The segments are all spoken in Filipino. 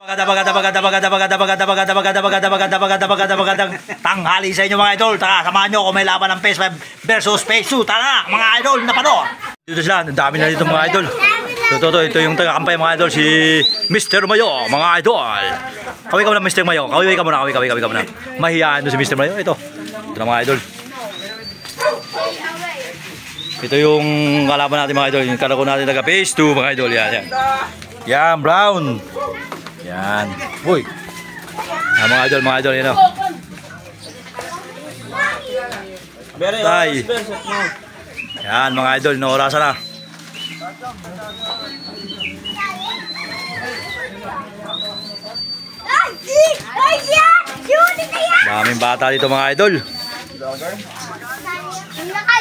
Magandang tanghali sa inyo mga idol. Tara, samahan nyo kung may laban ng PS5 versus PS2. Tara mga idol, napano. Dito sila, ang dami na dito mga idol. Ito yung taga-kampay mga idol, si Mr. Mayo, mga idol. Kaway ka muna Mr. Mayo, kaway ka muna. Mahiyaan doon si Mr. Mayo, ito na mga idol. Ito yung kalaban natin mga idol, yung kalako natin taga PS2 mga idol. Yan, Brown. Yan. Uy. Mga idol, yan o. Tay. Yan, mga idol, naorasan na. Daming bata dito mga idol.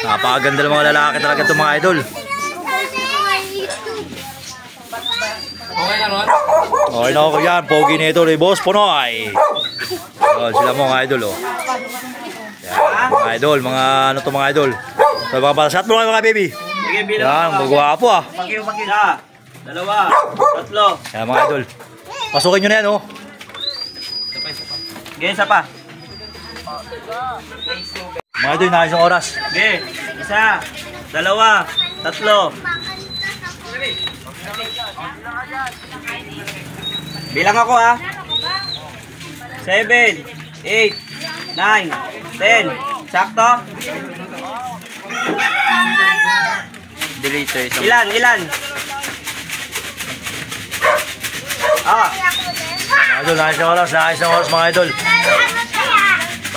Napakaganda ng mga lalaki talaga ito mga idol. Okay na ako yan, pogi na ito, Boss Ponoy. Sila mga idol oh. Yan, mga idol, mga ano to mga idol. So mga palasat mo mga baby. Yan, magwapo ah. Isa, dalawa, tatlo. Yan mga idol. Pasukin nyo na yan oh. Ganyan isa pa. Mga idol, na isang oras. Okay, isa, dalawa, tatlo. Bilang ako ha. 7, 8, 9, 10. Sakto? Ilan? Mga idol, na isang oras mga idol.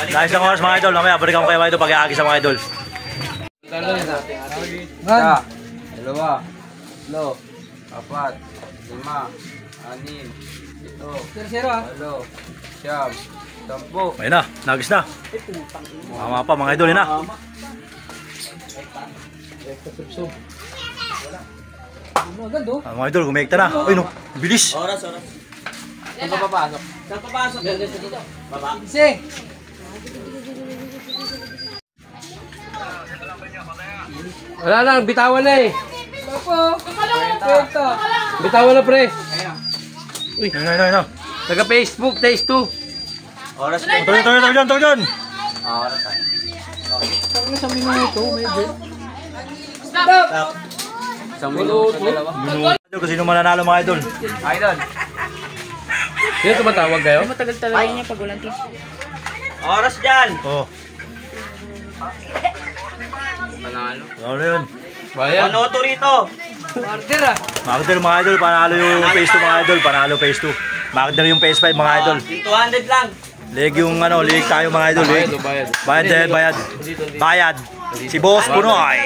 Na isang oras mga idol. Mamaya, balikan ko kayo mga idol pag-iagis sa mga idol. Isa, dalawa, tatlo, apat, lima, anim, ito, walo, siyam, sampu. Ayun na, nagis na. Tama pa mga idol, yun na. Mga idol, kumekta na. Ay no, bilis. Oras. Saan pa papasok? Saan papasok? Dito. Baba. Wala lang, bitawan na eh. Bitawan na pre. Uy, ayun. Taga Facebook, Taste 2. Oras. Tawag dyan. Oras. Sa minuto, medyo. Isang minuto. Idol, kung sino mananalo mga idol. Idol. Sino tumatawag kayo? Matagal talaga niya pag walang tissue. Oras dyan. Oh. Panalo. Ano yun? Bayan. Ano to rito? Makakadal mga idol, panalo yung PS2 mga idol. Panalo PS2. Makakadal yung PS5 mga idol. 200 lang. Leg yung ano, leg tayo mga idol. Bayad. Si Boss Punoy.